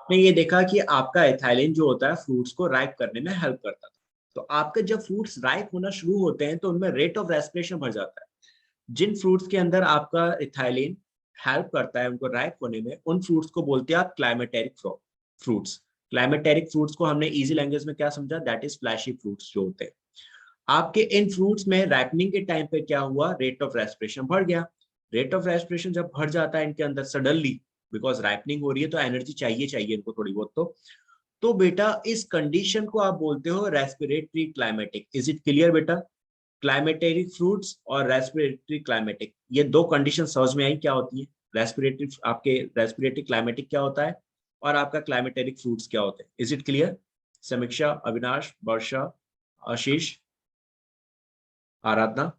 ने ये देखा कि आपका एथाइलिन जो होता है फ्रूट्स को राइप करने में हेल्प करता था। तो आपके जब फ्रूट्स राइप होना शुरू होते हैं तो उनमें रेट ऑफ रेस्पिरेशन बढ़ जाता है। जिन फ्रूट्स के अंदर आपका इथाइलिन हेल्प करता है उनको राइप होने में, उन फ्रूट्स को बोलते हैं आप क्लाइमेटेरिक फ्रूट्स। क्लाइमेटेरिक फ्रूट्स को हमने इजी लैंग्वेज में क्या समझा, दैट इज फ्लैशी फ्रूट्स जो होते हैं। आपके इन फ्रूट्स में रैपनिंग के टाइम पे क्या हुआ, रेट ऑफ रेस्पिरेशन बढ़ गया। रेट ऑफ रेस्पिरेशन जब बढ़ जाता है इनके अंदर सडनली, बिकॉज रैपनिंग हो रही है तो एनर्जी चाहिए चाहिए इनको थोड़ी बहुत। तो बेटा इस कंडीशन को आप बोलते हो respiratory climatic. Is it clear बेटा? क्लाइमेटेरिक फ्रूट्स और रेस्पिरेटरी क्लाइमेटिक, ये दो कंडीशन समझ में आई क्या होती है? रेस्पिरेटरी, आपके रेस्पिरेटरी क्लाइमेटिक क्या होता है और आपका क्लाइमेटेरिक फ्रूट्स क्या होते हैं? Is it clear? समीक्षा, अविनाश, वर्षा, आशीष, आराधना।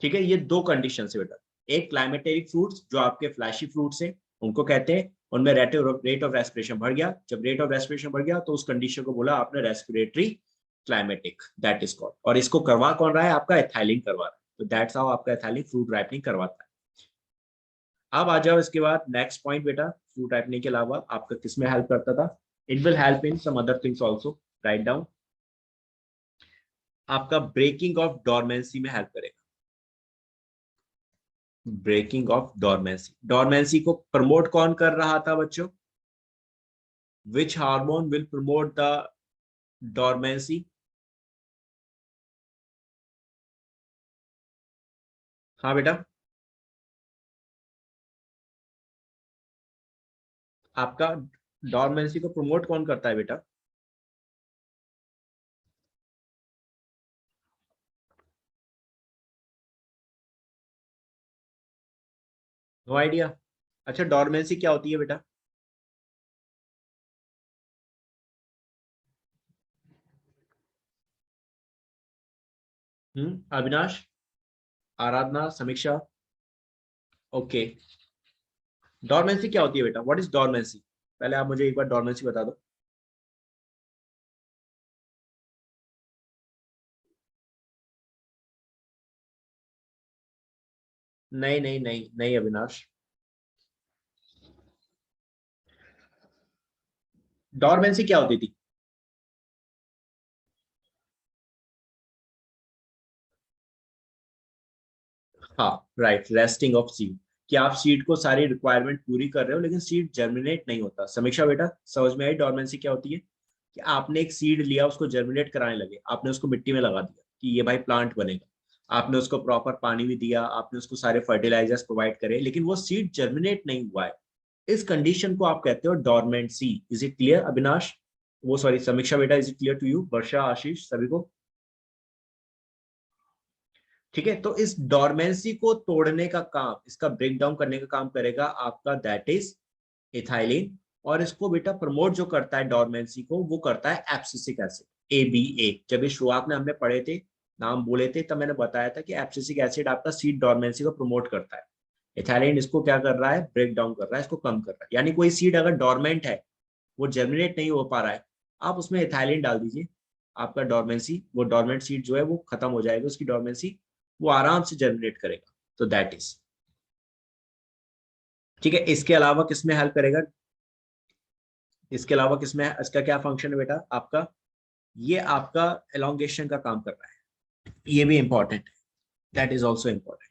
ठीक है, ये दो कंडीशन है बेटा। एक क्लाइमेटेरिक फ्रूट्स जो आपके फ्लैशी फ्रूट्स हैं उनको कहते हैं, उनमें रेट ऑफ रेस्पिरेशन बढ़ गया। जब रेट ऑफ रेस्पिरेशन बढ़ गया तो उस कंडीशन को बोला आपने respiratory climatic, that is called. और इसको करवा कौन रहा है? आपका एथाइलिन करवा रहा है। तो दैट्स हाउ आपका एथाइलिन फ्रूट राइपनिंग करवाता है। अब आ जाओ इसके बाद नेक्स्ट पॉइंट बेटा, फ्रूट राइपनिंग के अलावा आपका किस में हेल्प करता था? It will help in some other things also, write down. आपका ब्रेकिंग ऑफ डोरमेंसी में हेल्प करेगा। ब्रेकिंग ऑफ डोरमेंसी, डोरमेंसी को प्रमोट कौन कर रहा था बच्चों? Which hormone will promote the dormancy? हाँ बेटा, आपका डोरमेंसी को प्रमोट कौन करता है बेटा? No idea? अच्छा, डोरमेंसी क्या होती है बेटा? अविनाश, आराधना, समीक्षा। ओके, डोरमेंसी क्या होती है बेटा? What is dormancy? पहले आप मुझे एक बार डोरमेंसी बता दो। नहीं नहीं नहीं नहीं अविनाश, डोरमेंसी क्या होती थी? हाँ राइट, रेस्टिंग ऑफ सीड। कि आप सीड को सारी रिक्वायरमेंट पूरी कर रहे हो लेकिन सीड जर्मिनेट नहीं होता। समीक्षा बेटा, समझ में आई डोरमेंसी क्या होती है? कि आपने एक सीड लिया, उसको जर्मिनेट कराने लगे, आपने उसको मिट्टी में लगा दिया कि ये भाई प्लांट बनेगा। आपने उसको प्रॉपर पानी भी दिया, आपने उसको सारे फर्टिलाइजर्स प्रोवाइड करे, लेकिन वो सीड जर्मिनेट नहीं हुआ है। इस कंडीशन को आप कहते हो dormancy. Is it clear Avinash? वो सॉरी समीक्षा बेटा, is it clear to you? Varsha, Ashish, सभी को? ठीक है, तो इस डोरमेंसी को तोड़ने का काम, इसका ब्रेक डाउन करने का काम करेगा आपका, दैट इज इथाइलिन। और इसको बेटा प्रमोट जो करता है डोरमेंसी को, वो करता है एब्सिसिक एसिड, ABA। जब ये शुरुआत में हमने पढ़े थे, नाम बोले थे, तब मैंने बताया था कि एब्सिसिक एसिड आपका सीड डोरमेंसी को प्रमोट करता है। इथाइलिन इसको क्या कर रहा है? ब्रेक डाउन कर रहा है, इसको कम कर रहा है। यानी कोई सीड अगर डोरमेंट है, वो जर्मिनेट नहीं हो पा रहा है, आप उसमें इथाइलिन डाल दीजिए, आपका डोरमेंसी, वो डोरमेंट सीड जो है वो खत्म हो जाएगा, उसकी डोरमेंसी, वो आराम से जर्मिनेट करेगा। तो दैट इज, ठीक है। इसके अलावा किसमें हेल्प करेगा? इसके अलावा किसमें, इसका क्या फंक्शन है बेटा आपका? ये आपका एलोंगेशन का काम कर रहा है, ये भी इंपॉर्टेंट है, that is also important.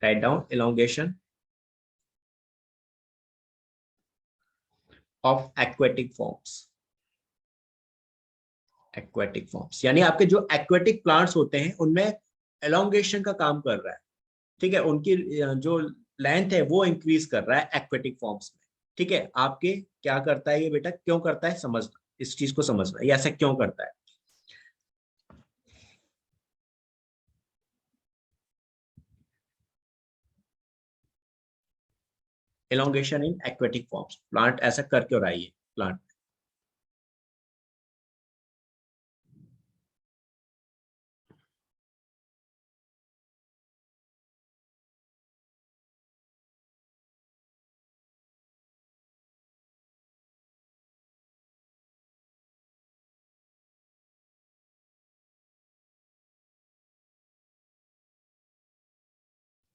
Write down, elongation of aquatic forms. Aquatic forms यानी आपके जो एक्वेटिक प्लांट्स होते हैं उनमें एलोंगेशन का काम कर रहा है। ठीक है, उनकी जो लेंथ है वो इंक्रीज कर रहा है एक्वेटिक फॉर्म्स में। ठीक है, आपके क्या करता है ये बेटा, क्यों करता है समझना, इस चीज को समझना, ये ऐसा क्यों करता है। Elongation in aquatic forms, plant ऐसा कर क्यों रहा है ये plant?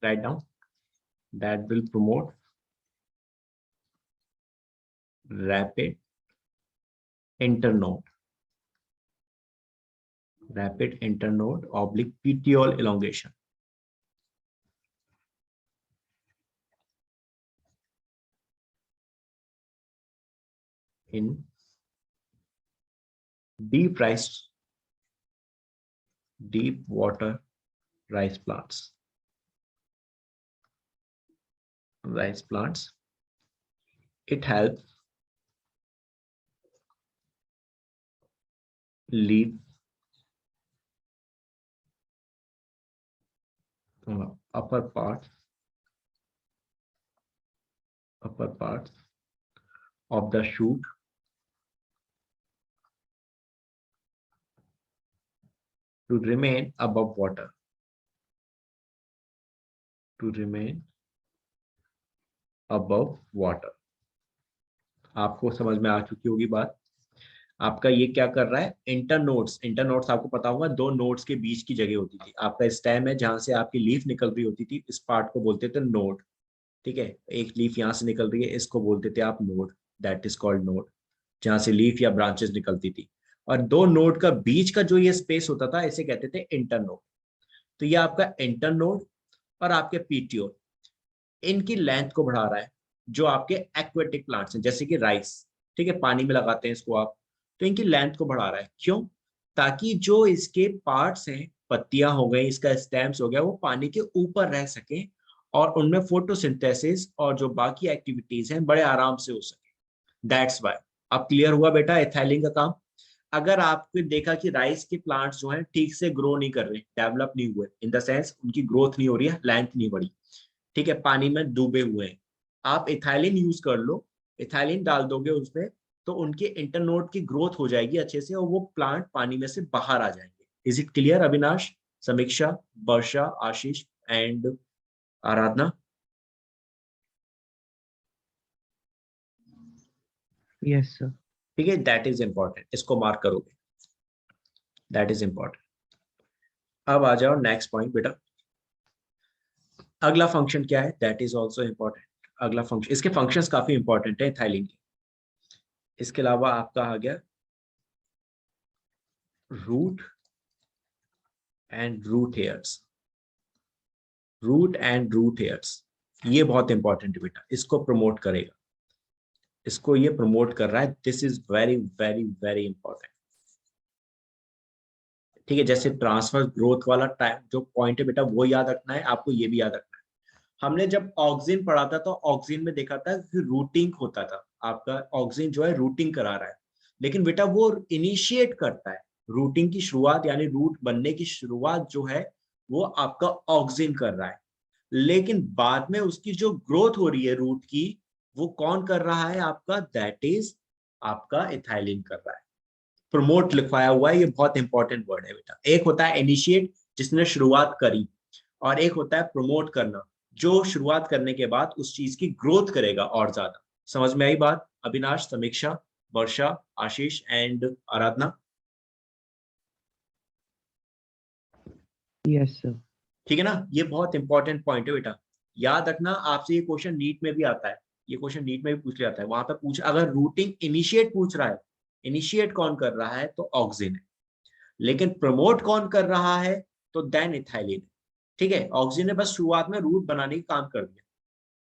write down, that will promote rapid internode, rapid internode oblique petiole elongation in deep water rice plants. It helps leaf upper parts of the shoot to remain above water, आपको समझ में आ चुकी होगी बात। आपका ये क्या कर रहा है, इंटरनोड्स आपको पता होगा, दो नोड्स के बीच की जगह होती थी। आपका स्टेम है जहां से आपकी लीफ निकल रही होती थी, इस पार्ट को बोलते थे नोड। ठीक है, एक लीफ यहाँ से निकल रही है, इसको बोलते थे आप node, that is called node, जहां से लीफ या ब्रांचेस निकलती थी। और दो नोड का बीच का जो ये स्पेस होता था, इसे कहते थे इंटरनोड। तो ये आपका इंटरनोड और आपके पीटीओ, इनकी लेंथ को बढ़ा रहा है, जो आपके एक्वेटिक प्लांट्स हैं जैसे कि राइस। ठीक है, पानी में लगाते हैं इसको आप, तो इनकी लेंथ को बढ़ा रहा है। क्यों? ताकि जो इसके पार्ट्स हैं, पत्तियां हो गई, इसका स्टेम्स हो गया, वो पानी के ऊपर रह सके और उनमें फोटोसिंथेसिस और जो बाकी एक्टिविटीज हैं बड़े आराम से हो सके। That's why. अब क्लियर हुआ बेटा एथिलीन का काम। अगर आपने देखा कि राइस के प्लांट्स जो हैं ठीक से ग्रो नहीं कर रहे, डेवलप नहीं हुए, इन द सेंस उनकी ग्रोथ नहीं हो रही है, लेंथ नहीं बढ़ी, ठीक है, पानी में डूबे हुए हैं, आप इथाइलिन यूज कर लो, इथाइलिन डाल दोगे उसमें, तो उनके इंटरनोड की ग्रोथ हो जाएगी अच्छे से और वो प्लांट पानी में से बाहर आ जाएंगे। इज इट क्लियर अविनाश, समीक्षा, वर्षा, आशीष एंड आराधना? Yes sir. ठीक है, दैट इज इंपॉर्टेंट, इसको मार्क करोगे, दैट इज इंपॉर्टेंट। अब आ जाओ नेक्स्ट पॉइंट बेटा। अगला फंक्शन क्या है, दैट इज ऑल्सो इंपॉर्टेंट। अगला फंक्शन, इसके फंक्शंस काफी इंपॉर्टेंट है थाइलिन के। इसके अलावा आपका आ गया रूट एंड रूट हेयर्स। ये बहुत इंपॉर्टेंट है बेटा, इसको प्रमोट करेगा, इसको ये प्रमोट कर रहा है। This is very very very important. ठीक है, जैसे ट्रांसफर ग्रोथ वाला टाइम जो पॉइंट है बेटा, वो याद रखना है आपको, ये भी याद रखना है। हमने जब ऑक्सिन पढ़ा था तो ऑक्सिन में देखा था कि रूटिंग होता था, आपका ऑक्सिन जो है रूटिंग करा रहा है, लेकिन बेटा वो इनिशिएट करता है, रूटिंग की शुरुआत यानी रूट बनने की शुरुआत जो है वो आपका ऑक्सिन कर रहा है, लेकिन बाद में उसकी जो ग्रोथ हो रही है रूट की, वो कौन कर रहा है आपका, दैट इज आपका इथाइलिन कर रहा है। प्रमोट लिखवाया हुआ है, ये बहुत इंपॉर्टेंट वर्ड है बेटा। एक होता है इनिशिएट, जिसने शुरुआत करी, और एक होता है प्रमोट करना, जो शुरुआत करने के बाद उस चीज की ग्रोथ करेगा और ज्यादा। समझ में आई बात अविनाश, समीक्षा, वर्षा, आशीष एंड आराधना? Yes sir. ठीक है ना, ये बहुत इंपॉर्टेंट पॉइंट है बेटा, याद रखना। आपसे ये क्वेश्चन नीट में भी आता है, ये क्वेश्चन नीट में भी पूछ लिया जाता है, वहां पे पूछ, अगर रूटिंग इनिशिएट पूछ रहा है, इनिशिएट कौन कर रहा है तो ऑक्सिन है, लेकिन प्रमोट कौन कर रहा है तो देन इथाइलिन है। ठीक है, ऑक्सिन ने बस शुरुआत में रूट बनाने का काम कर दिया,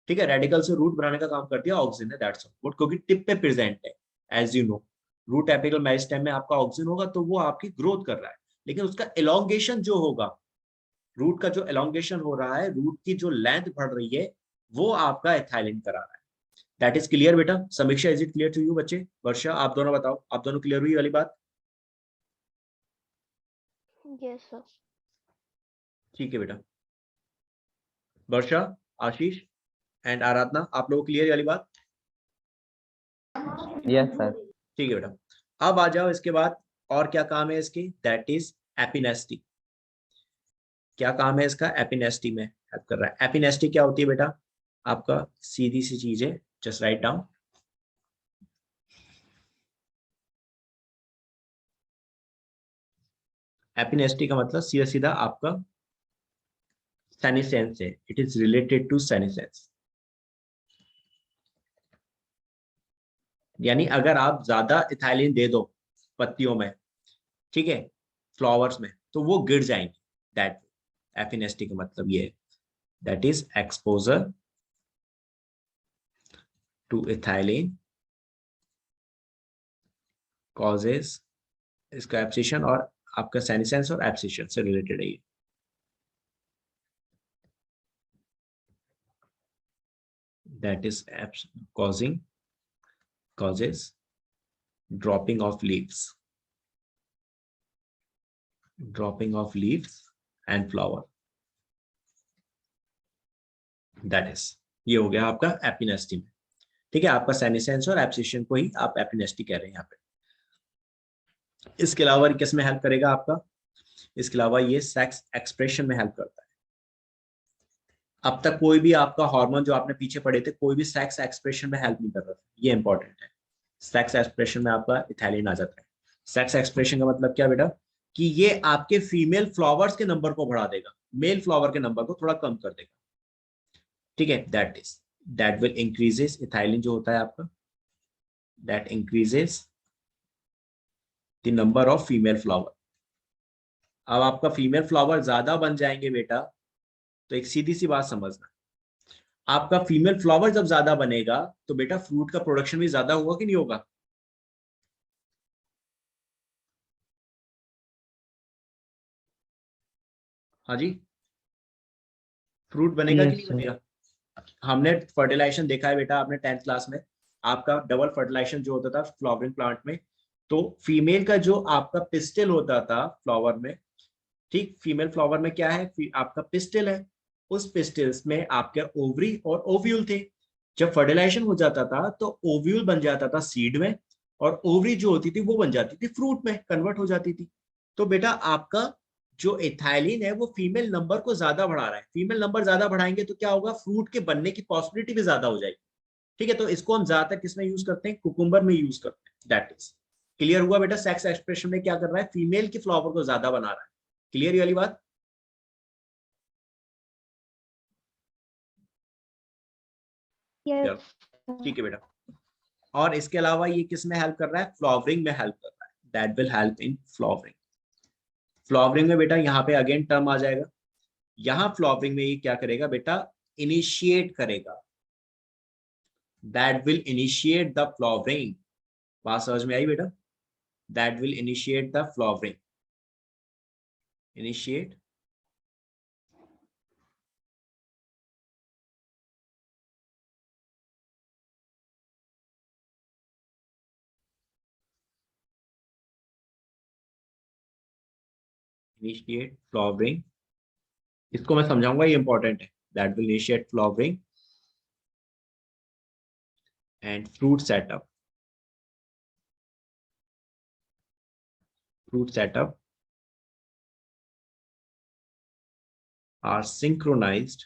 ठीक है, रेडिकल से रूट बनाने का काम कर दिया ऑक्सिन ने, दैट्स ऑल, क्योंकि टिप पे प्रेजेंट है, as you know, root apical meristem में आपका ऑक्सिन होगा तो वो आपकी ग्रोथ कर रहा है, लेकिन उसका एलोंगेशन जो होगा, रूट का जो एलोंगेशन हो रहा है, रूट की जो लेंथ बढ़ रही है, वो आपका इथाइलिन करा रहा है। दैट इज क्लियर बेटा। Samiksha, is it clear to you बच्चे? वर्षा, आप दोनों बताओ, आप दोनों क्लियर हुई वाली बात? Yes sir. ठीक है बेटा। वर्षा, आशीष एंड आराधना, आप लोगों को क्लियर वाली बात? Yes sir. ठीक है बेटा। अब आ जाओ इसके बाद, और क्या काम है इसकी, दैट इज एपिनेस्टी। क्या काम है इसका, एपिनेस्टी में हेल्प कर रहा है। एपिनेस्टी क्या होती है बेटा, आपका सीधी सी चीज है, जस्ट राइट डाउन। एपिनेस्टी का मतलब सीधा सीधा आपका सेनेसेंस है, it is related to senescence. यानी अगर आप ज्यादा इथाइलिन दे दो पत्तियों में, ठीक है, फ्लावर्स में, तो वो गिर जाएंगे। दैट एफिनेस्टी का मतलब ये है, that is exposure to ethylene causes, इसका एब्सिशन और आपका सेनेसेंस और एब्सिशन से रिलेटेड है ये। That is causing causes dropping of leaves, dropping of leaves and flower, that is, ये हो गया आपका एपिनेस्टी में। ठीक है, आपका सेनेसेंस और एब्सिशन को ही आप एपिनेस्टी कह रहे हैं यहाँ पे। इसके अलावा किस में हेल्प करेगा आपका, इसके अलावा ये सेक्स एक्सप्रेशन में हेल्प करता है। अब तक कोई भी आपका हार्मोन जो आपने पीछे पढ़े थे, कोई भी सेक्स एक्सप्रेशन में हेल्प नहीं कर रहा था, ये इंपॉर्टेंट है। सेक्स एक्सप्रेशन में आपका इथाइलिन आ जाता है। सेक्स एक्सप्रेशन का मतलब क्या बेटा, कि ये आपके फीमेल फ्लावर्स के नंबर को बढ़ा देगा, मेल फ्लावर के नंबर को थोड़ा कम कर देगा। ठीक है, दैट विल इंक्रीजेस, इथाइलिन जो होता है आपका, that increases the number of female flower. अब आपका फीमेल फ्लावर ज्यादा बन जाएंगे बेटा, तो एक सीधी सी बात समझना, आपका फीमेल फ्लावर जब ज्यादा बनेगा तो बेटा फ्रूट का प्रोडक्शन भी ज्यादा होगा कि नहीं होगा। हाँ जी, फ्रूट बनेगा कि यस नहीं सर। बनेगा। हमने फर्टिलाइजेशन देखा है बेटा, आपने 10th क्लास में, आपका डबल फर्टिलाइजेशन जो होता था फ्लावरिंग प्लांट में, तो फीमेल का जो आपका पिस्टल होता था फ्लावर में, ठीक, फीमेल फ्लावर में क्या है, आपका पिस्टल है, उस पिस्टल्स में आपके ओवरी और ओव्यूल थे। जब फर्टिलाइजेशन हो जाता था तो ओव्यूल बन जाता था सीड में, और ओवरी जो होती थी वो बन जाती थी फ्रूट में, कन्वर्ट हो जाती थी। तो बेटा आपका जो इथाइलिन है वो फीमेल नंबर को ज्यादा बढ़ा रहा है, फीमेल नंबर ज्यादा बढ़ाएंगे तो क्या होगा, फ्रूट के बनने की पॉसिबिलिटी भी ज्यादा हो जाएगी। ठीक है, तो इसको हम ज्यादातर किसमें यूज करते हैं, कुकुम्बर में यूज करते हैं। दैट इज क्लियर हुआ बेटा, सेक्स एक्सप्रेशन में क्या कर रहा है, फीमेल की फ्लावर को ज्यादा बना रहा है। क्लियर ये वाली बात। यस चलो सर। ठीक है बेटा। और इसके अलावा ये किस में हेल्प कर रहा है, फ्लावरिंग में हेल्प कर रहा है, that will help in flowering. Flowering में बेटा यहाँ पे अगेन टर्म आ जाएगा, यहाँ फ्लावरिंग में ये क्या करेगा बेटा, इनिशिएट करेगा, that will initiate the flowering. बात समझ में आई बेटा, that will initiate the flowering, initiate initiate flowering, इसको मैं समझाऊंगा, ये इंपॉर्टेंट है, that will initiate flowering and fruit setup, fruit setup are synchronized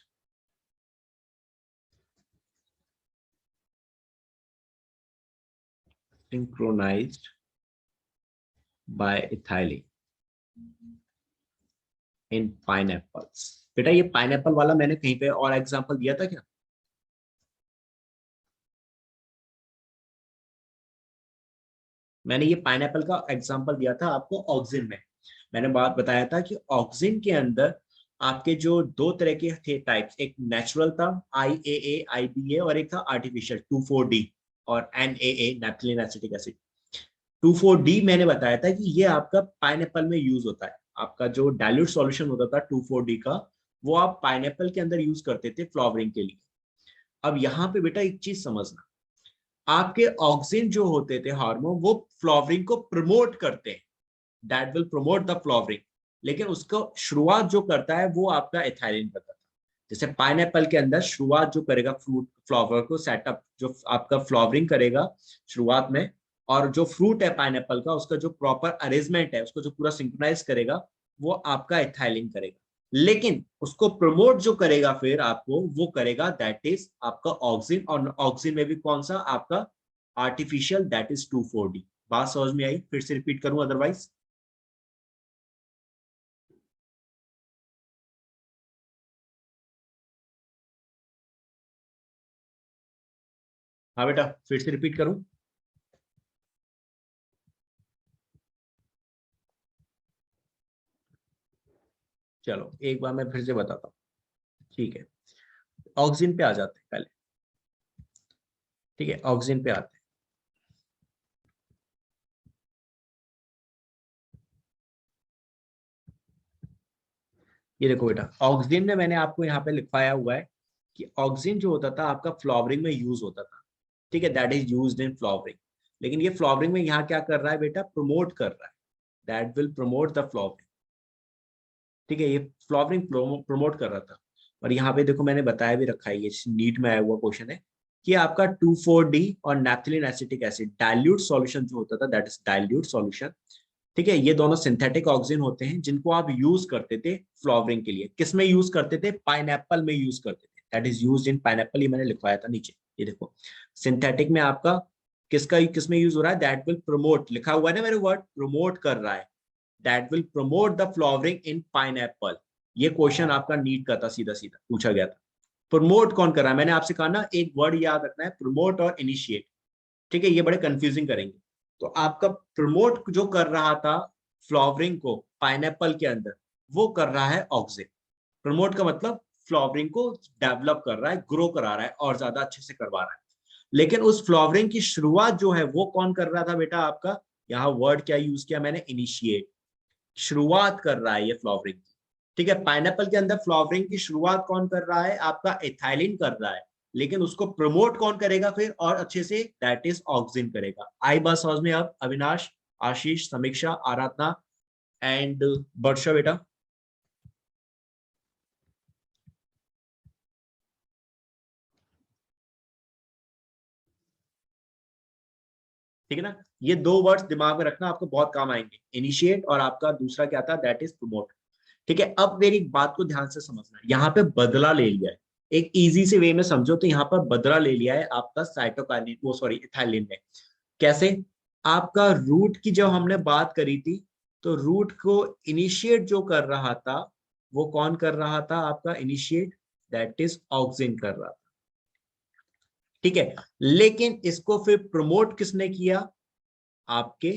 by ethylene in pineapples। बेटा ये पाइनएप्पल वाला मैंने कहीं पे और एग्जांपल दिया था क्या, मैंने ये पाइनएप्पल का एग्जांपल दिया था आपको ऑक्सिन में। मैंने बात बताया था कि ऑक्सिन के अंदर आपके जो दो तरह के थे टाइप्स, एक नेचुरल था IAA IBA, और एक था आर्टिफिशियल 2,4-D और NAA नैप्थेलिन एसिटिक एसिड। 2,4-D मैंने बताया था कि ये आपका पाइनएप्पल में यूज होता है, आपका जो डाइल्यूट सॉल्यूशन होता था 2,4-D का, वो आप पाइनएप्पल के अंदर यूज करते थे फ्लावरिंग के लिए। अब यहाँ पे बेटा एक चीज समझना, आपके ऑक्सिन जो होते थे हार्मोन, वो फ्लावरिंग को प्रमोट करते हैं, that will promote the flowering, लेकिन उसको शुरुआत जो करता है वो आपका एथाइलिन करता था। जैसे पाइनएप्पल के अंदर शुरुआत जो करेगा फ्रूट फ्लावर को सेटअप, जो आपका फ्लावरिंग करेगा शुरुआत में, और जो फ्रूट है पाइनएप्पल का, उसका जो प्रॉपर अरेंजमेंट है, उसको जो पूरा सिंक्रोनाइज करेगा, वो आपका एथाइलिन करेगा। लेकिन उसको प्रमोट जो करेगा फिर आपको, वो करेगा दैट इज आपका ऑक्सिन, और ऑक्सिन में भी कौन सा आपका आर्टिफिशियल, दैट इज 2,4-D। बात समझ में आई, फिर से रिपीट करूं अदरवाइज। हाँ बेटा, फिर से रिपीट करूं? चलो एक बार मैं फिर से बताता हूँ। ठीक है, ऑक्सीजन पे आ जाते हैं पहले। ठीक है, ऑक्सीजन पे आते हैं। ये देखो बेटा, ऑक्सीजन में मैंने आपको यहाँ पे लिखवाया हुआ है कि ऑक्सीजन जो होता था आपका फ्लावरिंग में यूज होता था। ठीक है, that is used in flowering. लेकिन ये फ्लावरिंग में यहाँ क्या कर रहा है बेटा, प्रमोट कर रहा है। That will promote the flowering. ठीक है, ये फ्लावरिंग प्रमोट कर रहा था। और यहाँ पे देखो मैंने बताया भी रखा है, ये नीट में आया हुआ क्वेश्चन है कि आपका 2,4-D और नैप्थेलिन एसिटिक एसिड डाइल्यूट सॉल्यूशन जो होता था, दैट इज डाइल्यूट सॉल्यूशन। ठीक है, ये दोनों सिंथेटिक ऑक्सीजन होते हैं जिनको आप यूज करते थे फ्लावरिंग के लिए। किस में यूज करते थे? पाइनएप्पल में यूज करते थे। That is used in pineapple, ये मैंने लिखवाया था नीचे। ये देखो, सिंथेटिक में आपका किस में यूज हो रहा है? दैट विल प्रमोट, लिखा हुआ है ना मेरे वर्ड, प्रमोट कर रहा है। That will promote the flowering in pineapple. ये क्वेश्चन आपका नीट का था, सीधा सीधा पूछा गया था। प्रमोट कौन कर रहा है? मैंने आपसे कहा ना, एक वर्ड याद रखना है, प्रमोट और इनिशिएट। ठीक है, ये बड़े कंफ्यूजिंग करेंगे। तो आपका प्रमोट जो कर रहा था फ्लावरिंग को पाइनएप्पल के अंदर, वो कर रहा है ऑक्सीजन। प्रमोट का मतलब फ्लावरिंग को डेवलप कर रहा है, ग्रो करा रहा है और ज्यादा अच्छे से करवा रहा है। लेकिन उस फ्लावरिंग की शुरुआत जो है वो कौन कर रहा था बेटा आपका? यहाँ वर्ड क्या यूज किया मैंने? इनिशिएट। शुरुआत कर रहा है ये फ्लावरिंग की। ठीक है, पाइनएप्पल के अंदर फ्लावरिंग की शुरुआत कौन कर रहा है? आपका एथाइलिन कर रहा है। लेकिन उसको प्रमोट कौन करेगा फिर और अच्छे से? दैट इज ऑक्सीजन करेगा। आई बात समझ में अब? अविनाश, आशीष, समीक्षा, आराधना एंड वर्षा बेटा। ठीक है ना, ये दो वर्ड्स दिमाग में रखना, आपको बहुत काम आएंगे। इनिशिएट और आपका दूसरा क्या था? That is promote. ठीक है, अब मेरी बात को ध्यान से समझना। यहाँ पे बदला ले लिया है, एक इजी से वे में समझो तो यहाँ पर बदला ले लिया है आपका साइटोकाइनिन, वो सॉरी इथाइलिन ने। कैसे? आपका रूट की जब हमने बात करी थी, तो रूट को इनिशिएट जो कर रहा था वो कौन कर रहा था आपका? इनिशिएट, दैट इज ऑक्सीजन कर रहा था। ठीक है, लेकिन इसको फिर प्रमोट किसने किया? आपके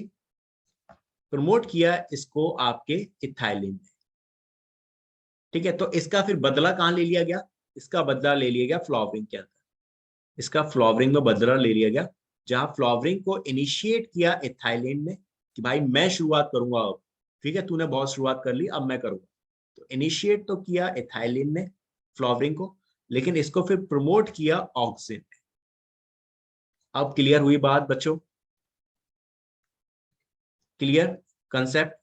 प्रमोट किया इसको आपके इथाइलिन ने। ठीक है, तो इसका फिर बदला कहां ले लिया गया? इसका बदला ले लिया गया फ्लावरिंग के अंदर। इसका फ्लावरिंग में बदला ले लिया गया, जहां फ्लावरिंग को इनिशिएट किया इथाइलिन ने कि भाई मैं शुरुआत करूंगा अब। ठीक है, तूने बहुत शुरुआत कर ली, अब मैं करूंगा। तो इनिशिएट तो किया इथाइलिन ने फ्लावरिंग को, लेकिन इसको फिर प्रमोट किया ऑक्सीजन ने। अब क्लियर हुई बात बच्चों? Clear concept?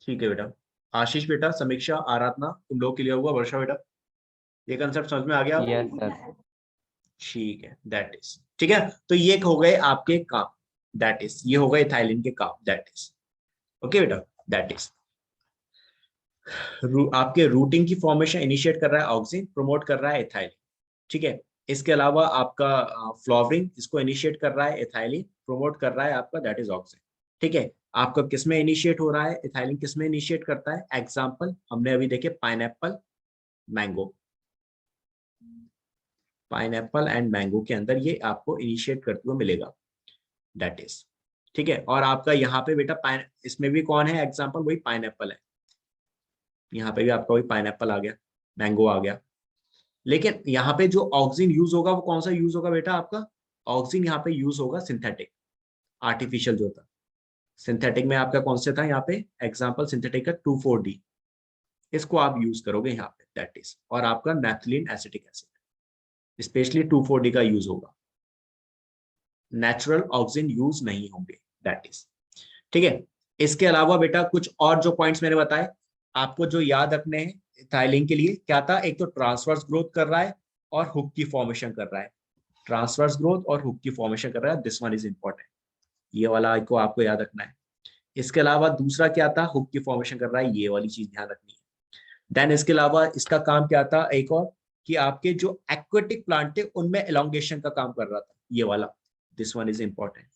ठीक है बेटा। आशीष बेटा, समीक्षा, आराधना, तुम लोग क्लियर हुआ? वर्षा बेटा, ये कंसेप्ट समझ में आ गया यस आपको? सर। ठीक है, दैट इज ठीक है। तो ये हो गए आपके काम, दैट इज ये हो गए इथाइलिन के काम, दैट इज ओके बेटा। दैट इज आपके रूटिंग की फॉर्मेशन इनिशिएट कर रहा है ऑक्सीजन, प्रमोट कर रहा है इथाइलिन। ठीक है, इसके अलावा आपका फ्लावरिंग इसको इनिशिएट कर रहा है इथाइलिन, प्रमोट कर रहा है आपका दैट इज ऑक्सीजन। ठीक है, आपका किसमें इनिशिएट हो रहा है? इथाइलिन किसमें इनिशिएट करता है? एग्जाम्पल हमने अभी देखे, pineapple, mango. Pineapple and mango के अंदर ये आपको इनिशिएट करते हुए मिलेगा, दैट इज ठीक है। और आपका यहाँ पे बेटा पाइन, इसमें भी कौन है एग्जाम्पल? वही पाइनएप्पल है। यहाँ पे भी आपका वही पाइनएप्पल आ गया, मैंगो आ गया। लेकिन यहाँ पे जो ऑक्सीजन यूज होगा वो कौन सा यूज होगा बेटा आपका? ऑक्सीजन यहाँ पे यूज होगा सिंथेटिक, आर्टिफिशियल जो था। सिंथेटिक में आपका कौन से था यहाँ पे एग्जाम्पल? सिंथेटिक का 2,4-D, इसको आप यूज करोगे यहाँ पे, दैट इज। और आपका नैप्थेलिन एसिटिक एसिड, स्पेशली 2,4-D का यूज होगा। नेचुरल ऑक्सीजन यूज नहीं होंगे, दैट इज ठीक है। इसके अलावा बेटा कुछ और जो पॉइंट्स मैंने बताए आपको जो याद रखने हैं इथाइलिन के लिए, क्या था? एक तो ट्रांसवर्स ग्रोथ कर रहा है और हुक की फॉर्मेशन कर रहा है। ट्रांसवर्स ग्रोथ और हुक की फॉर्मेशन कर रहा है, दिस वन इज इंपॉर्टेंट, ये वाला को आपको याद रखना है। इसके अलावा दूसरा क्या था? हुक की फॉर्मेशन कर रहा है, ये वाली चीज ध्यान रखनी है। देन इसके अलावा इसका काम क्या था एक और, कि आपके जो एक्वेटिक प्लांट थे उनमें एलोंगेशन का काम कर रहा था, ये वाला, दिस वन इज इंपॉर्टेंट।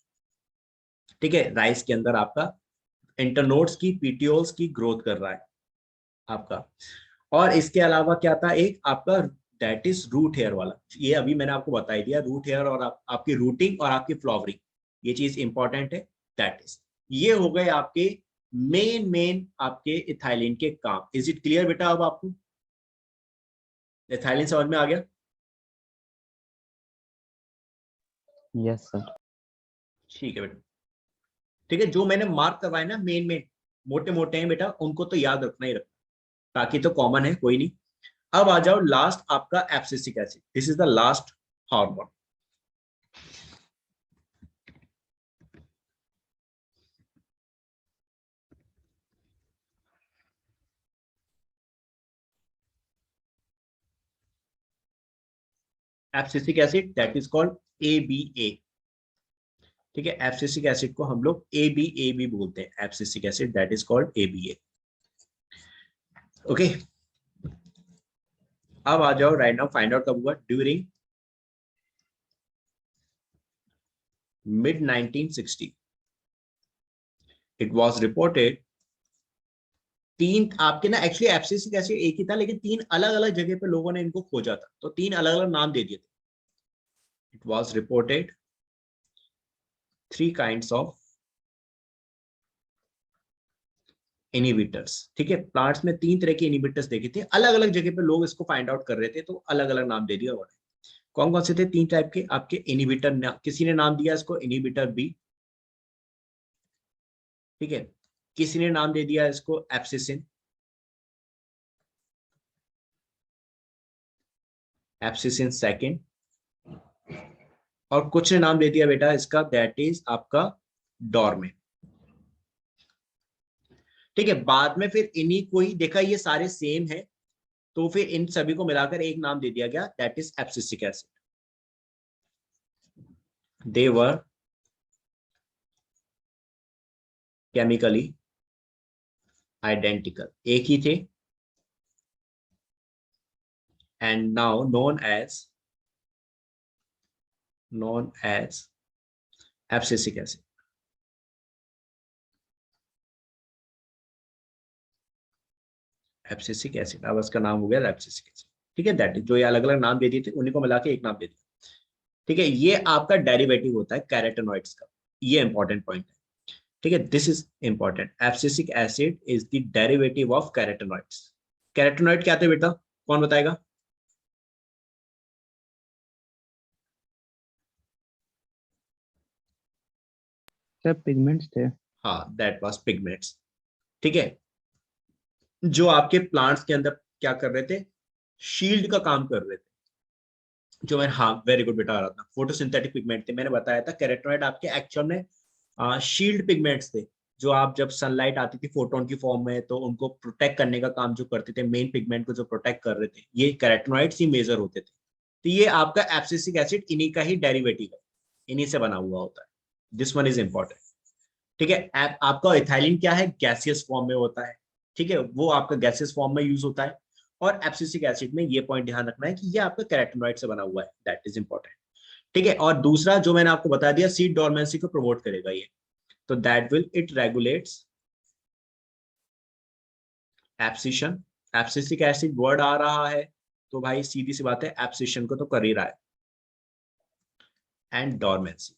ठीक है, राइस के अंदर आपका इंटरनोड्स की, पीटीओल्स की ग्रोथ कर रहा है आपका। और इसके अलावा क्या था एक आपका, दैट इज रूट हेयर वाला। ये अभी मैंने आपको बता ही दिया, रूट हेयर और आपकी रूटिंग और आपकी फ्लावरिंग, ये चीज इंपॉर्टेंट है। दैट इज, ये हो गए आपके मेन आपके इथाइलिन के काम। इज इट क्लियर बेटा? अब आपको इथाइलिन समझ में आ गया? Yes sir. ठीक है बेटा। ठीक है, जो मैंने मार्क करवाए ना मेन मोटे मोटे हैं बेटा, उनको तो याद रखना ही रखना, बाकी तो कॉमन है, कोई नहीं। अब आ जाओ लास्ट आपका abscisic acid. This is the last hormone. Abscisic acid that is called ABA। ठीक है, एब्सिसिक एसिड को हम लोग ABA भी बोलते हैं। Abscisic acid that is called ABA। Okay, अब आ जाओ राइट नाउ, फाइंड आउट कब हुआ? During mid 1960 it was reported। तीन आपके ना, एक्चुअली एब्सिसिक एसिड एक ही था, लेकिन तीन अलग अलग जगह पे लोगों ने इनको खोजा था, तो तीन अलग अलग नाम दे दिए थे। It was reported 3 kinds of inhibitors. ठीक है, प्लांट्स में 3 तरह के इनिबिटर्स देखे थे, अलग अलग जगह पे लोग इसको फाइंड आउट कर रहे थे, तो अलग अलग नाम दे दिया उन्होंने। कौन कौन से थे 3 टाइप के आपके इनिबिटर? किसी ने नाम दिया इसको इनिबिटर बी। ठीक है, किसी ने नाम दे दिया इसको एप्सिसिन, एप्सिसिन सेकेंड, और कुछ ने नाम दे दिया बेटा इसका, दैट इज आपका डॉर्मे। ठीक है, बाद में फिर इन्हीं को ही देखा ये सारे सेम है, तो फिर इन सभी को मिलाकर एक नाम दे दिया गया, that is abscisic acid. They were chemically identical, एक ही थे, and now known as abscisic acid. Abscisic acid, अब इसका नाम हो गया एब्सिसिक एसिड। ठीक है, दैट इज, जो ये अलग अलग नाम दे दिए थे उन्हीं को मिला के एक नाम दे दिया। ठीक है, ये आपका डेरिवेटिव होता है कैरोटेनॉइड्स का, ये इंपॉर्टेंट पॉइंट है। ठीक है, this is important. Abscisic acid is the derivative of carotenoids. Carotenoid क्या थे बेटा, कौन बताएगा? सर पिगमेंट्स थे। हाँ, दैट वाज पिगमेंट्स। ठीक है, जो आपके प्लांट्स के अंदर क्या कर रहे थे, शील्ड का काम कर रहे थे। जो मैं, हाँ वेरी गुड बेटा, आ रहा था, फोटोसिंथेटिक पिगमेंट थे, मैंने बताया था। कैरोटेनॉइड आपके एक्चुअल में शील्ड पिगमेंट्स थे, जो आप जब सनलाइट आती थी फोटोन की फॉर्म में, तो उनको प्रोटेक्ट करने का काम जो करते थे, मेन पिगमेंट को जो प्रोटेक्ट कर रहे थे, ये कैरोटेनॉइड्स ही मेजर होते थे। तो ये आपका एब्सिसिक एसिड इन्हीं का ही डेरिवेटिव है, इन्हीं से बना हुआ होता है। This one is important. ठीक है, आपका इथाइलिन क्या है, गैसियस फॉर्म में होता है। ठीक है, वो आपका गैसियस फॉर्म में यूज होता है। और एब्सिसिक एसिड में ये पॉइंट ध्यान रखना है कि ये आपका कैरोटेनॉइड से बना हुआ है, दैट इज इंपॉर्टेंट। ठीक है, और दूसरा जो मैंने आपको बता दिया, सीड डोरमेंसी को प्रमोट करेगा ये, तो that will it regulates abscission. Abscisic acid word आ रहा है, तो भाई सीधी सी बात है, एब्सिशन को तो कर ही रहा है। And dormancy.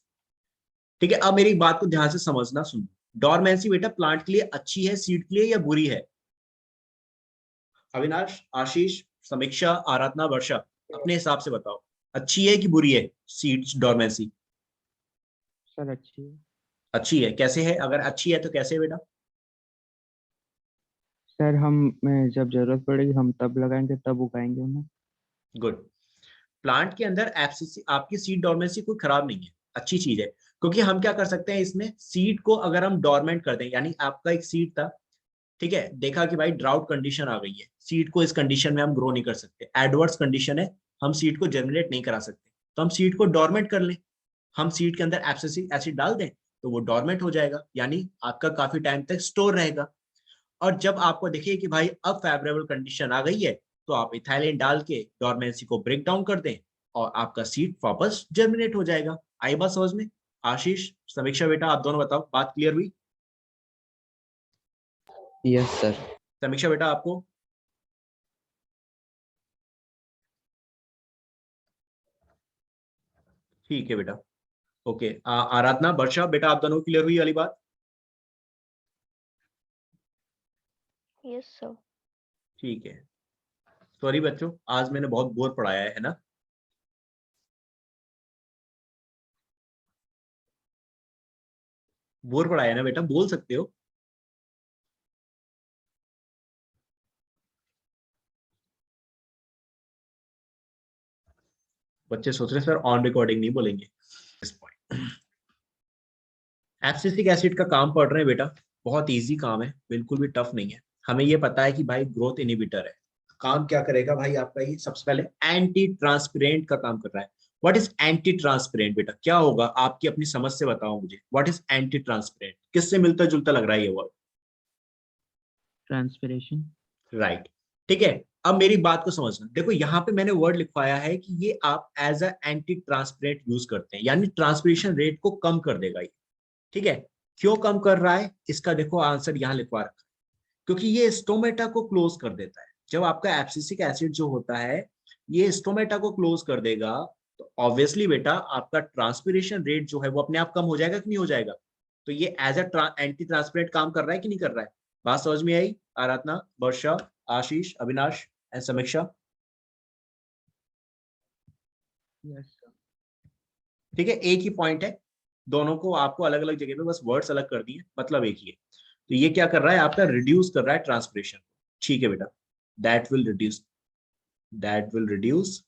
ठीक है, अब मेरी बात को ध्यान से समझना, सुन। डोरमेंसी बेटा प्लांट के लिए अच्छी है, सीड के लिए, या बुरी है? अविनाश, आशीष, समीक्षा, आराधना, वर्षा, अपने हिसाब से बताओ, अच्छी है कि बुरी है सीड्स डोरमेंसी? सर अच्छी है। अच्छी है, कैसे है? अगर अच्छी है तो कैसे है बेटा? सर हम जब जरूरत पड़ेगी हम तब लगाएंगे, तब उगाएंगे उन्हें। गुड। प्लांट के अंदर एब्सिस आपकी सीड डोरमेंसी कोई खराब नहीं है, अच्छी चीज है। क्योंकि हम क्या कर सकते हैं इसमें, सीड को अगर हम डोरमेंट कर दें, यानी आपका एक सीड था, ठीक है, देखा कि भाई ड्राउट कंडीशन आ गई है, सीड को इस कंडीशन में हम ग्रो नहीं कर सकते, एडवर्स कंडीशन है, हम सीड को जनरेट नहीं करा सकते, तो हम सीड को डोरमेंट कर लें। हम सीड के अंदर एब्सिसिक एसिड डाल दें, तो वो डोरमेंट हो जाएगा, यानी आपका काफी टाइम तक स्टोर रहेगा। और जब आपको देखिए कि भाई अब फेवरेबल कंडीशन आ गई है, तो आप इथाइलिन डाल के डोरमेंसी को ब्रेक डाउन कर दें, और आपका सीड वापस जर्मिनेट हो जाएगा। आई बात समझ में? आशीष, समीक्षा बेटा, आप दोनों बताओ, बात क्लियर हुई? Yes sir. समीक्षा बेटा आपको? ठीक है बेटा, ओके। आराधना, वर्षा, बेटा आप दोनों क्लियर हुई वाली बात? Yes, sir. ठीक है। सॉरी बच्चों, आज मैंने बहुत बोर पढ़ाया है ना? बोर पढ़ाया है ना बेटा, बोल सकते हो। बच्चे सोच रहे सर ऑन रिकॉर्डिंग नहीं बोलेंगे इस पॉइंट। एब्सिसिक एसिड का काम पढ़ रहे हैं बेटा, बहुत इजी काम है, बिल्कुल भी टफ नहीं है। हमें ये पता है कि भाई ग्रोथ इनहिबिटर है। काम क्या करेगा भाई आपका? ये सबसे पहले एंटी ट्रांसपेरेंट का काम कर रहा है। व्हाट इज एंटी ट्रांसपेरेंट बेटा? क्या होगा? आपकी अपनी समझ से बताओ मुझे, व्हाट इज एंटी ट्रांसपेरेंट? किससे मिलता जुलता लग रहा है ये वर्ड? ट्रांसपिरेशन। राइट, ठीक है। अब मेरी बात को समझना, देखो यहाँ पे मैंने वर्ड लिखवाया है कि ये आप as a antitranspirant use करते हैं, यानी ट्रांसपिरेशन रेट को कम कर देगा ये। ठीक है, क्यों कम कर रहा है इसका देखो आंसर यहाँ लिखवा रखा है, क्योंकि ये स्टोमेटा को क्लोज कर देता है। जब आपका एब्सिसिक एसिड जो होता है ये स्टोमेटा को क्लोज कर देगा, तो ऑब्वियसली बेटा आपका ट्रांसपिरेशन रेट जो है वो अपने आप कम हो जाएगा कि नहीं हो जाएगा? तो ये एज अ एंटी ट्रांसपेरेंट काम कर रहा है कि नहीं कर रहा है? बात समझ में आई? आराधना, वर्षा, आशीष, अविनाश एंड समीक्षा। Yes sir. ठीक है, एक ही पॉइंट है, दोनों को आपको अलग अलग जगह पे बस वर्ड्स अलग कर दिए, मतलब एक ही है। तो ये क्या कर रहा है आपका? रिड्यूस कर रहा है ट्रांसपिरेशन। ठीक है बेटा, that will reduce, that will reduce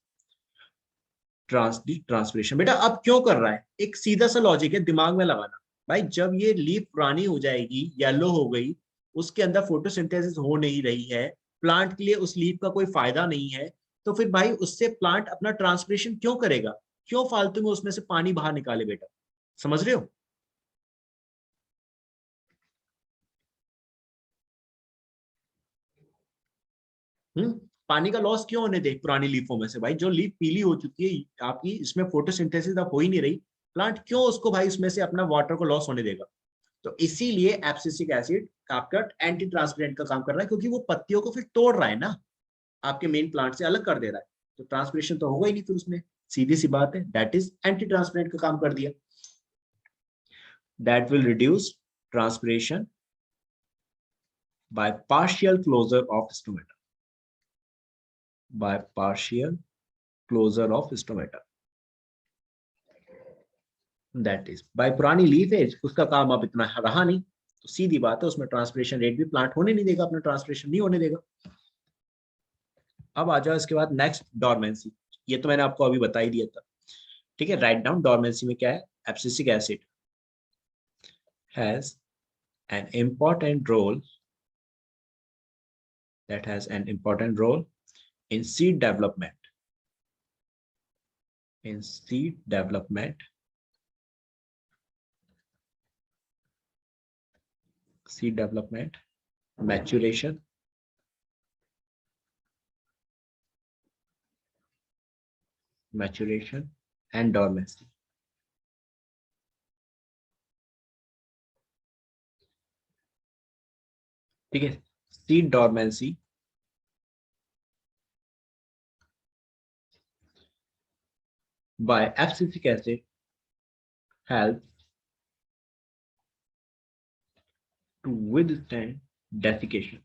transpiration. बेटा अब क्यों कर रहा है? एक सीधा सा लॉजिक है, दिमाग में लगाना। भाई जब ये लीफ पुरानी हो जाएगी, येलो हो गई, उसके अंदर फोटोसिंथेसिस हो नहीं रही है, प्लांट के लिए उस लीफ का कोई फायदा नहीं है, तो फिर भाई उससे प्लांट अपना ट्रांसपिरेशन क्यों करेगा? क्यों फालतू में उसमें से पानी बाहर निकाले बेटा? समझ रहे हो? पानी का लॉस क्यों होने दे पुरानी लीफों में से? भाई जो लीफ पीली हो चुकी है आपकी, इसमें फोटोसिंथेसिस अब हो ही नहीं रही, प्लांट क्यों उसको भाई उसमें से अपना वाटर को लॉस होने देगा? तो इसीलिए एब्सिसिक एसिड आपका एंटी ट्रांसपिरेंट का काम कर रहा है, क्योंकि वो पत्तियों को फिर तोड़ रहा है ना, आपके मेन प्लांट से अलग कर दे रहा है, तो ट्रांसपिरेशन तो होगा ही नहीं फिर उसमें। सीधी सी बात है, दैट इज एंटी ट्रांसपिरेंट का काम कर दिया। That will reduce transpiration by partial closure of stomata, by partial closure of stomata, that is by पुरानी लीफ एज, उसका काम अब इतना रहा नहीं, तो सीधी बात है उसमें ट्रांसपिरेशन रेट भी प्लांट होने नहीं देगा, अपना ट्रांसपिरेशन नहीं होने देगा। अब आ जाओ इसके बाद नेक्स्ट, डॉर्मेंसी। ये तो मैंने आपको अभी बता ही दिया था। ठीक है, राइट डाउन डॉर्मेंसी में क्या है? Abscisic acid has an important role, that has an important role in seed development, in seed development, seed development, maturation, maturation and dormancy. ठीक है, seed dormancy by abscisic acid helps to withstand desiccation,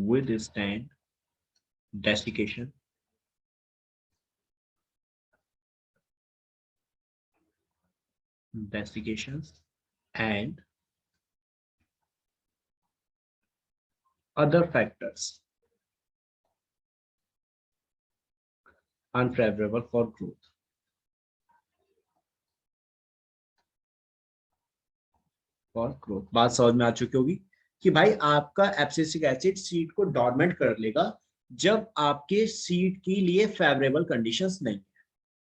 withstand desiccation, desiccations and other factors unfavorable for growth. For growth. बात समझ में आ चुकी होगी कि भाई आपका एब्सिसिक एसिड सीड को डॉर्मेंट कर लेगा जब आपके सीड के लिए फेवरेबल कंडीशंस नहीं है,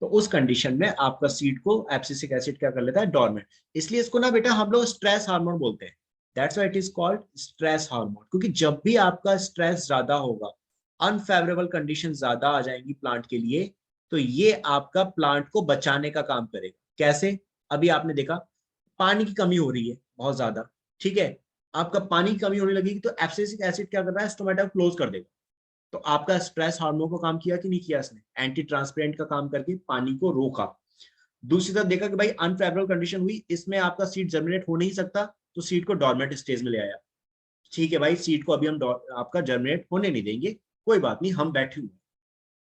तो उस कंडीशन में आपका सीड को एब्सिसिक एसिड क्या कर लेता है? डॉर्मेंट। इसलिए इसको ना बेटा हम लोग स्ट्रेस हार्मोन बोलते हैं, that's why it is called stress hormone, क्योंकि जब भी आपका स्ट्रेस ज्यादा होगा, अनफेवरेबल कंडीशन ज्यादा आ जाएंगी प्लांट के लिए, तो ये आपका प्लांट को बचाने का काम करेगा। कैसे? अभी आपने देखा पानी की कमी हो रही है बहुत ज्यादा, ठीक है, आपका पानी की कमी होने लगेगी तो एब्सिसिक एसिड क्या कर रहा है? स्टोमेटा क्लोज कर देगा, तो आपका स्ट्रेस हार्मोन को काम किया कि नहीं किया इसने, एंटी ट्रांसपेरेंट का काम करके पानी को रोका। दूसरी तरफ देखा कि भाई अनफेवरेबल कंडीशन हुई, इसमें आपका सीड जर्मिनेट हो नहीं सकता, तो सीड को डॉर्मेंट स्टेज में ले आया। ठीक है भाई, सीड को अभी हम आपका जर्मिनेट होने नहीं देंगे, कोई बात नहीं, हम बैठे हुए।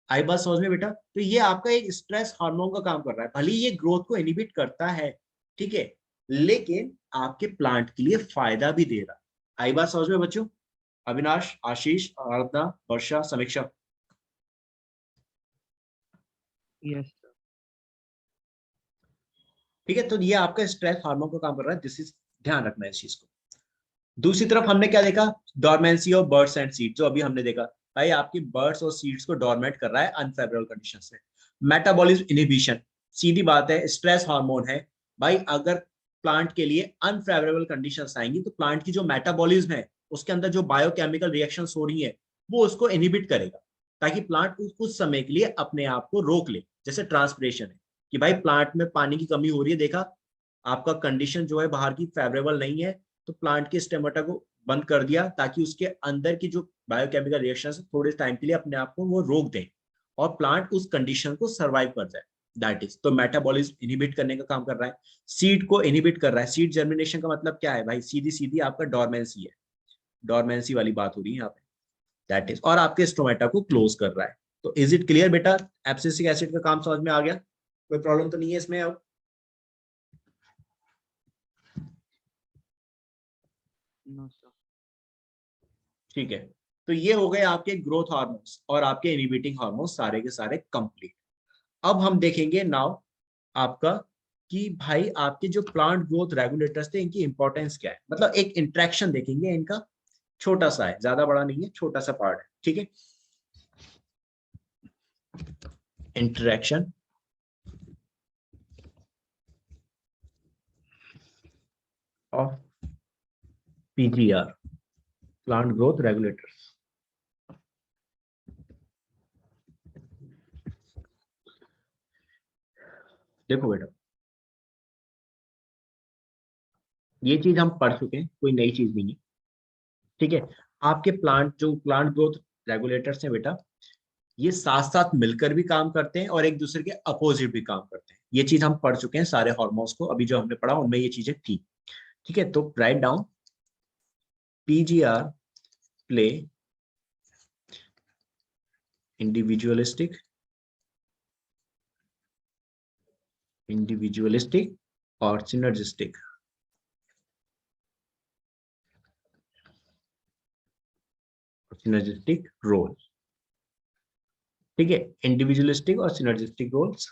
आई बात समझ में बेटा? तो ये आपका एक स्ट्रेस हार्मोन का काम कर रहा है, भले ये ग्रोथ को इनिबिट करता है, ठीक है, लेकिन आपके प्लांट के लिए फायदा भी दे रहा है। आई बात समझ में बच्चों? अविनाश, आशीष, आराधना, वर्षा, समीक्षा। यस। ठीक है, तो ये आपका स्ट्रेस हार्मोन का काम कर रहा है, दिस इज, ध्यान रखना है इस चीज को। दूसरी तरफ हमने क्या देखा, dormancy of birds and seeds, जो अभी हमने देखा भाई आपकी बर्ड्स और सीड्स को डॉर्मेंट कर रहा है अनफेवरेबल कंडीशन से। मेटाबॉलिज्म इनहिबिशन, सीधी बात है, स्ट्रेस हार्मोन है भाई। अगर प्लांट के लिए अनफेवरेबल कंडीशंस आएंगी तो प्लांट की जो मेटाबॉलिज्म है, उसके अंदर जो बायोकेमिकल रिएक्शंस हो रही है, वो उसको इनहिबिट करेगा, ताकि प्लांट कुछ समय के लिए अपने आप को रोक ले। जैसे ट्रांसपिरेशन है कि भाई प्लांट में पानी की कमी हो रही है, देखा आपका कंडीशन जो है बाहर की फेवरेबल नहीं है, तो प्लांट के स्टेमेटा को बंद कर दिया, ताकि उसके अंदर की जो बायोकेमिकल रिएक्शन है थोड़े टाइम के लिए अपने आप को वो रोक दें और प्लांट उस कंडीशन को सर्वाइव कर जाए। दैट इज, तो मेटाबॉलिज्म इनहिबिट करने का काम कर रहा है। सीड को इनहिबिट कर रहा है। सीड जर्मिनेशन का मतलब क्या है भाई, सीधी सीधी आपका डॉर्मेंसी है, डॉर्मेंसी वाली बात हो रही है यहाँ पे, दैट इज, और आपके स्टोमेटा को क्लोज कर रहा है। तो इज इट क्लियर बेटा? एब्सिसिक एसिड का काम समझ में आ गया? कोई प्रॉब्लम तो नहीं है इसमें अब? No sir. ठीक है, तो ये हो गए आपके ग्रोथ हार्मोन्स और आपके इनहिबिटिंग हार्मोन्स सारे के सारे कंप्लीट। अब हम देखेंगे नाउ आपका कि भाई आपके जो प्लांट ग्रोथ रेगुलेटर्स थे, इनकी इंपॉर्टेंस क्या है, मतलब एक इंट्रैक्शन देखेंगे इनका, छोटा सा है, ज्यादा बड़ा नहीं है, छोटा सा पार्ट है, ठीक है। Interaction of PGR, plant growth regulators. देखो बेटा, ये चीज हम पढ़ चुके हैं, कोई नई चीज नहीं है, ठीक है। आपके प्लांट जो प्लांट ग्रोथ रेगुलेटर्स हैं बेटा, ये साथ साथ मिलकर भी काम करते हैं और एक दूसरे के अपोजिट भी काम करते हैं। ये चीज हम पढ़ चुके हैं सारे हार्मोन्स को, अभी जो हमने पढ़ा उनमें ये चीजें थी, ठीक है। तो write down, PGR play individualistic और सिनर्जिस्टिक रोल, ठीक है। इंडिविजुअलिस्टिक और सिनर्जिस्टिक रोल्स,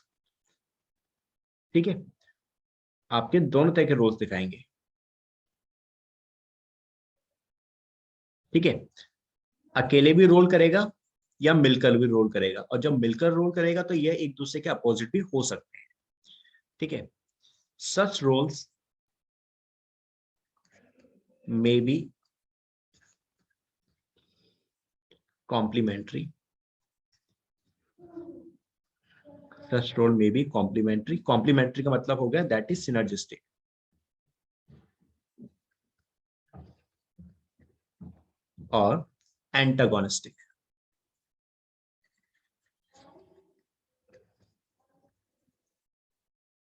ठीक है, आपके दोनों तरह के रोल्स दिखाएंगे, ठीक है। अकेले भी रोल करेगा या मिलकर भी रोल करेगा, और जब मिलकर रोल करेगा तो ये एक दूसरे के अपोजिट भी हो सकते हैं, ठीक है। Such roles may be complementary, such role may be complementary, complementary का मतलब हो गया दैट इज सिनर्जिस्टिक, और एंटागोनिस्टिक,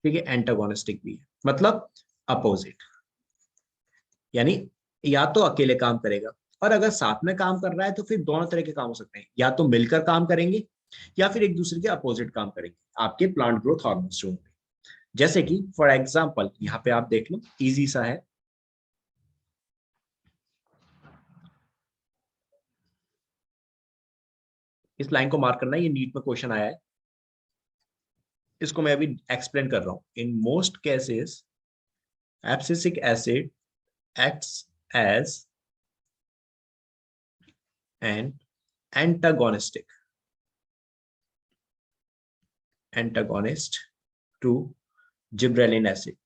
ठीक है। एंटागोनिस्टिक भी है, मतलब अपोजिट, यानी या तो अकेले काम करेगा, और अगर साथ में काम कर रहा है तो फिर दोनों तरह के काम हो सकते हैं, या तो मिलकर काम करेंगे या फिर एक दूसरे के अपोजिट काम करेंगे आपके प्लांट ग्रोथ हार्मोन्स जो होंगे। जैसे कि फॉर एग्जांपल यहाँ पे आप देख लो, इजी सा है, इस लाइन को मार्क करना, ये नीट में क्वेश्चन आया है, इसको मैं अभी एक्सप्लेन कर रहा हूं। In most cases abscisic acid acts as an antagonist to gibberellin acid,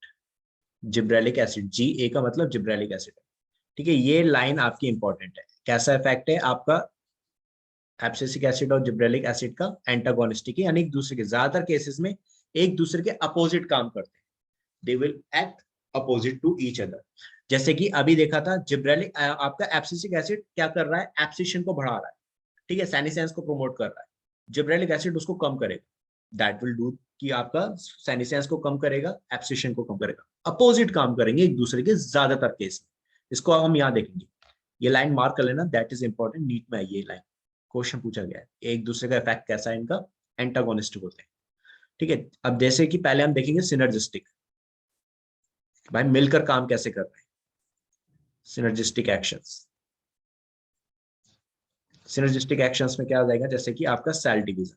gibberellic acid, G A का मतलब जिब्रेलिक एसिड, ठीक है। ये लाइन आपकी इंपॉर्टेंट है, कैसा इफेक्ट है आपका एब्सिसिक एसिड और जिब्रेलिक एसिड का, एंटागोनिस्टिक, यानी एक दूसरे के, ज्यादातर केसेस में एक दूसरे के अपोजिट काम करते हैं, they will act opposite to each other. जैसे कि अभी देखा था जिब्रेलिक, आपका एब्सिसिक एसिड क्या कर रहा है, एब्सिशन को बढ़ा रहा है, ठीक है, सेनिसेंस को प्रमोट कर रहा है, जिब्रेलिक एसिड उसको कम करेगा, दैट विल डू कि आपका सेनिसेंस को कम करेगा, एब्सिशन को कम करेगा, अपोजिट काम करेंगे एक दूसरे के ज्यादातर केस में। इसको हम यहाँ देखेंगे, ये लाइन मार्क कर लेना, दैट इज इंपॉर्टेंट, नीट में ये लाइन क्वेश्चन पूछा गया है, एक दूसरे का इफेक्ट कैसा है इनका, एंटागोनिस्टिक होते हैं। ठीक है, अब जैसे कि पहले हम देखेंगे सिनर्जिस्टिक, भाई मिलकर काम कैसे कर रहे हैं, सिनर्जिस्टिक एक्शंस। सिनर्जिस्टिक एक्शंस में क्या हो जाएगा, जैसे कि आपका सेल डिवीजन,